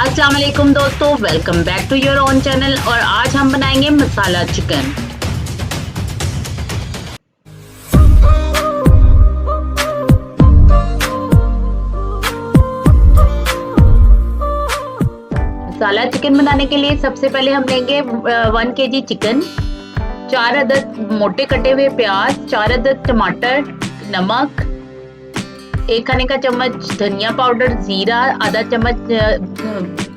अस्सलाम वालेकुम दोस्तों, welcome back to your own channel. और आज हम बनाएंगे मसाला चिकन। मसाला चिकन बनाने के लिए सबसे पहले हम लेंगे 1 केजी चिकन, 4 अदद मोटे कटे हुए प्याज, 4 अदद टमाटर, नमक, 1 खाने का चम्मच धनिया पाउडर, जीरा, आधा चम्मच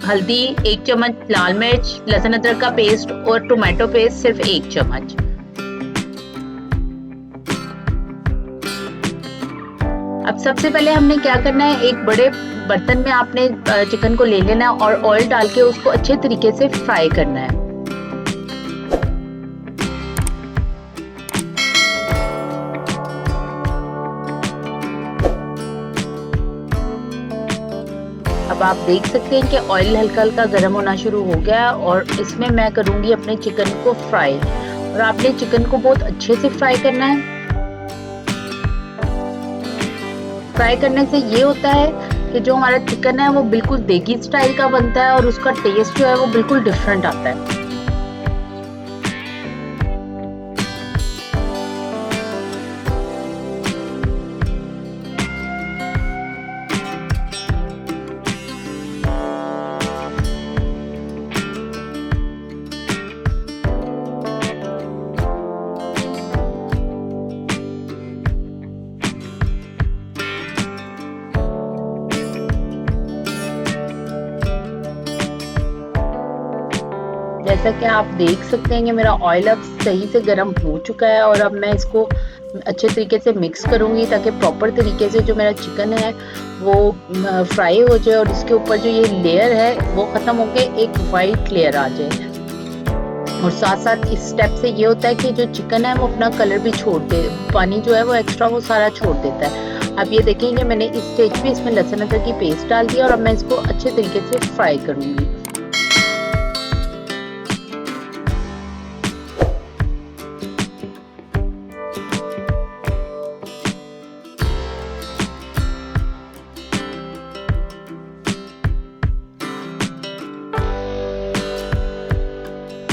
हल्दी, 1 चम्मच लाल मिर्च, लहसुन अदरक का पेस्ट और टोमेटो पेस्ट सिर्फ 1 चम्मच। अब सबसे पहले हमने क्या करना है, एक बड़े बर्तन में आपने चिकन को ले लेना है और ऑयल डाल के उसको अच्छे तरीके से फ्राई करना है। अब आप देख सकते हैं कि ऑयल हल्का हल्का गर्म होना शुरू हो गया और इसमें मैं करूंगी अपने चिकन को फ्राई। और आपने चिकन को बहुत अच्छे से फ्राई करना है। फ्राई करने से ये होता है कि जो हमारा चिकन है वो बिल्कुल देगी स्टाइल का बनता है और उसका टेस्ट जो है वो बिल्कुल डिफरेंट आता है। जैसा कि आप देख सकते हैं कि मेरा ऑयल अब सही से गर्म हो चुका है और अब मैं इसको अच्छे तरीके से मिक्स करूंगी ताकि प्रॉपर तरीके से जो मेरा चिकन है वो फ्राई हो जाए और इसके ऊपर जो ये लेयर है वो ख़त्म होके एक वाइट लेयर आ जाए। और साथ साथ इस स्टेप से ये होता है कि जो चिकन है वो अपना कलर भी छोड़ दे, पानी जो है वो एक्स्ट्रा वो सारा छोड़ देता है। अब ये देखेंगे मैंने इस स्टेज पे इसमें लहसुन अदरक की पेस्ट डाल दिया और अब मैं इसको अच्छे तरीके से फ्राई करूंगी।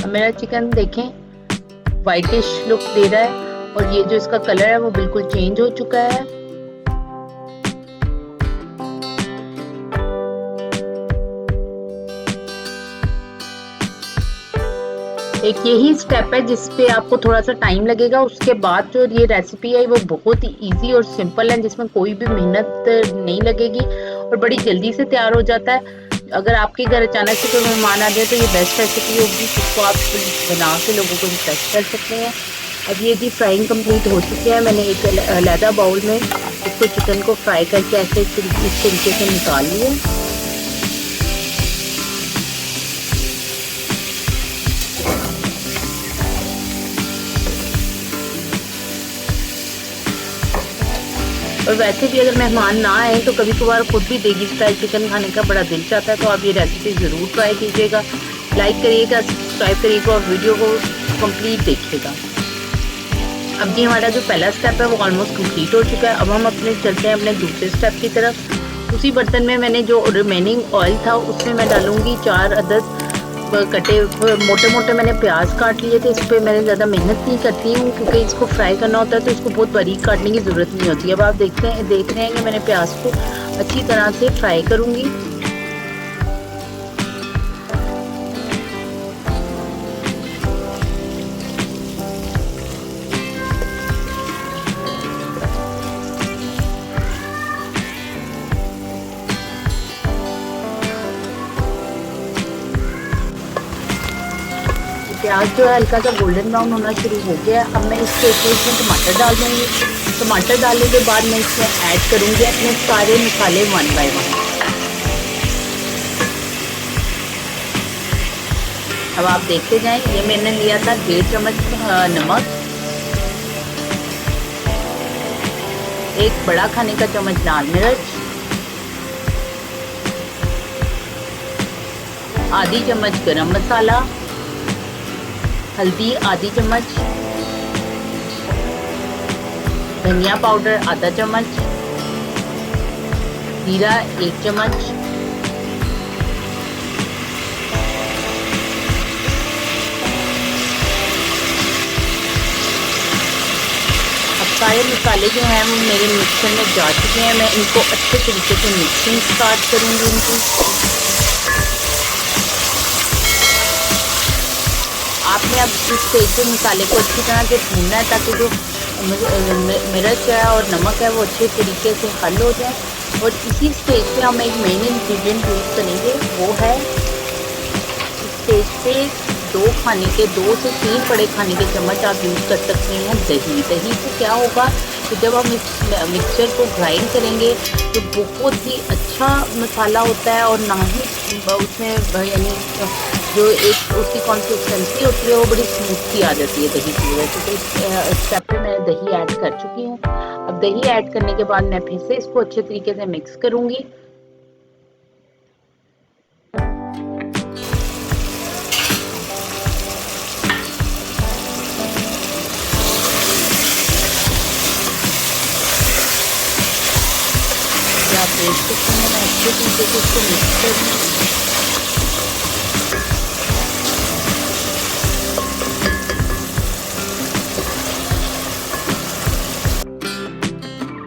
मेरा चिकन देखें वाइटिश लुक दे रहा है और ये जो इसका कलर है वो बिल्कुल चेंज हो चुका है। एक यही स्टेप है जिस पे आपको थोड़ा सा टाइम लगेगा। उसके बाद जो ये रेसिपी है वो बहुत ही इजी और सिंपल है, जिसमें कोई भी मेहनत नहीं लगेगी और बड़ी जल्दी से तैयार हो जाता है। अगर आपके घर अचानक से कोई मेहमान आ जाए तो ये बेस्ट रेसिपी होगी जिसको आप बना के लोगों को टेस्ट कर सकते हैं। अब ये जी फ्राइंग कंप्लीट हो चुकी है। मैंने एक अलहदा बाउल में इसको चिकन को फ्राई करके ऐसे इस तरीके से निकाल लिया। और वैसे भी अगर मेहमान ना आए तो कभी कभार खुद भी देगी स्टाइल चिकन खाने का बड़ा दिल चाहता है, तो आप ये रेसिपी ज़रूर ट्राई कीजिएगा। लाइक करिएगा, सब्सक्राइब करिएगा और वीडियो को कंप्लीट देखिएगा। अब जी हमारा जो पहला स्टेप है वो ऑलमोस्ट कंप्लीट हो चुका है। अब हम अपने चलते हैं अपने दूसरे स्टेप की तरफ। उसी बर्तन में मैंने जो रिमेनिंग ऑयल था उसमें मैं डालूंगी 4 अदद कटे मोटे मोटे मैंने प्याज काट लिए थे। इस पर मैंने ज़्यादा मेहनत नहीं करती हूँ क्योंकि इसको फ्राई करना होता है तो इसको बहुत बारीक काटने की ज़रूरत नहीं होती। अब आप देख रहे हैं कि मैंने प्याज को अच्छी तरह से फ्राई करूँगी। प्याज जो है हल्का सा गोल्डन ब्राउन होना शुरू हो गया। अब मैं इसके इसमें टमाटर डाल दूँगी। टमाटर डालने के बाद मैं इसमें ऐड करूँगी अपने सारे मसाले 1 बाय 1। अब आप देखते जाएं, ये मैंने लिया था 1.5 चम्मच नमक, 1 बड़ा खाने का चम्मच लाल मिर्च, आधी चम्मच गरम मसाला, हल्दी आधी चम्मच, धनिया पाउडर आधा चम्मच, जीरा 1 चम्मच, मसाले जो हैं वो मेरे मिक्सर में जा चुके हैं। मैं इनको अच्छे तरीके से मिक्सिंग स्टार्ट करूँगी इनकी। आपने अब इस स्टेज पे मसाले को अच्छी तरह से भूनना है ताकि जो मिर्च है और नमक है वो अच्छे तरीके से हल हो जाए। और इसी स्टेज पे हम एक मेन इंग्रेडिएंट यूज़ करेंगे, वो है इस स्टेज पे 2 से 3 बड़े खाने के चम्मच आप यूज़ कर सकते हैं दही। दही से क्या होगा कि जब हम इस मिक्सचर को ग्राइंड करेंगे तो बहुत ही अच्छा मसाला होता है और ना ही उसमें यानी जो एक उसकी कंसिस्टेंसी होती है वो बड़ी स्मूथ सी आ जाती है दही की वजह से। तो इस स्टेप पे मैं दही ऐड कर चुकी हूँ। अब दही ऐड करने के बाद मैं फिर से इसको अच्छे तरीके से मिक्स करूँगी। आप देख सकते हैं मैं अच्छे तरीके से इसको मिक्स करूँगी।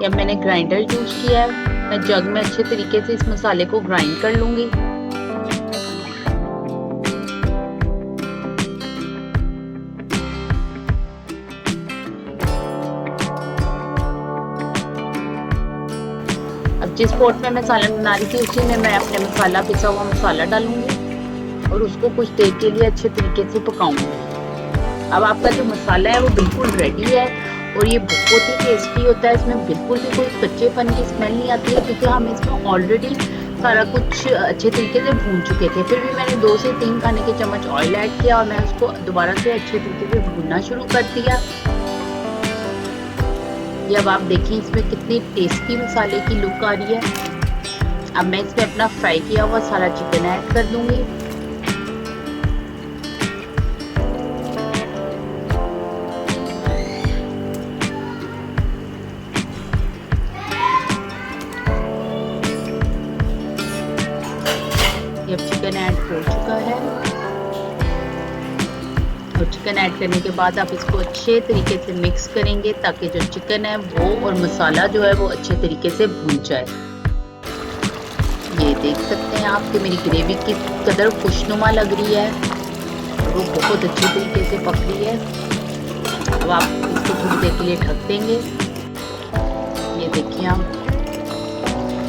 अब मैंने ग्राइंडर यूज किया है, मैं जग में अच्छे तरीके से इस मसाले को ग्राइंड कर लूंगी। अब जिस पॉट में मैं सालन बना रही थी उसी में मैं अपने मसाला पिसा हुआ मसाला डालूंगी और उसको कुछ देर के लिए अच्छे तरीके से पकाऊंगी। अब आपका जो मसाला है वो बिल्कुल रेडी है और ये बहुत ही टेस्टी होता है। इसमें बिल्कुल भी कोई कच्चेपन की स्मेल नहीं आती है क्योंकि हम इसमें ऑलरेडी सारा कुछ अच्छे तरीके से भून चुके थे। फिर भी मैंने 2 से 3 खाने के चम्मच ऑयल ऐड किया और मैं उसको दोबारा से अच्छे तरीके से भूनना शुरू कर दिया। ये अब आप देखिए इसमें कितनी टेस्टी मसाले की लुक आ रही है। अब मैं इसमें अपना फ्राई किया हुआ सारा चिकन ऐड कर दूंगी। अब चिकन ऐड हो चुका है और चिकन ऐड करने के बाद आप इसको अच्छे तरीके से मिक्स करेंगे ताकि जो चिकन है वो और मसाला जो है वो अच्छे तरीके से भून जाए। ये देख सकते हैं आप कि मेरी ग्रेवी किस कदर खुशनुमा लग रही है और वो बहुत अच्छे तरीके से पक रही है। अब आप इसको थोड़ी देर के लिए ढक देंगे। ये देखिए आप,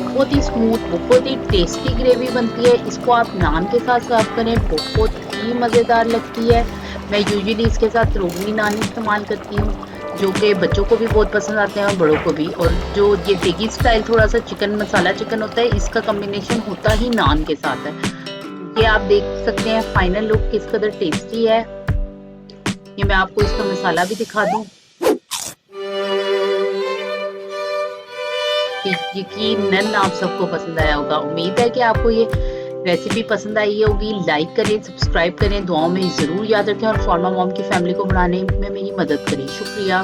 बहुत ही स्मूथ, बहुत ही टेस्टी ग्रेवी बनती है। इसको आप नान के साथ सर्व करें, बहुत ही मज़ेदार लगती है। मैं यूजुअली इसके साथ रोगनी नान इस्तेमाल करती हूँ जो कि बच्चों को भी बहुत पसंद आते हैं और बड़ों को भी। और जो ये देगी स्टाइल थोड़ा सा चिकन मसाला चिकन होता है, इसका कॉम्बिनेशन होता ही नान के साथ है। ये आप देख सकते हैं फाइनल लुक किस कदर टेस्टी है। ये मैं आपको इसका मसाला भी दिखा दूँ। यकीनन आप सबको पसंद आया होगा। उम्मीद है कि आपको ये रेसिपी पसंद आई होगी। लाइक करें, सब्सक्राइब करें, दुआओं में ज़रूर याद रखें और फॉर्मा मॉम की फैमिली को बढ़ाने में मेरी मदद करें। शुक्रिया।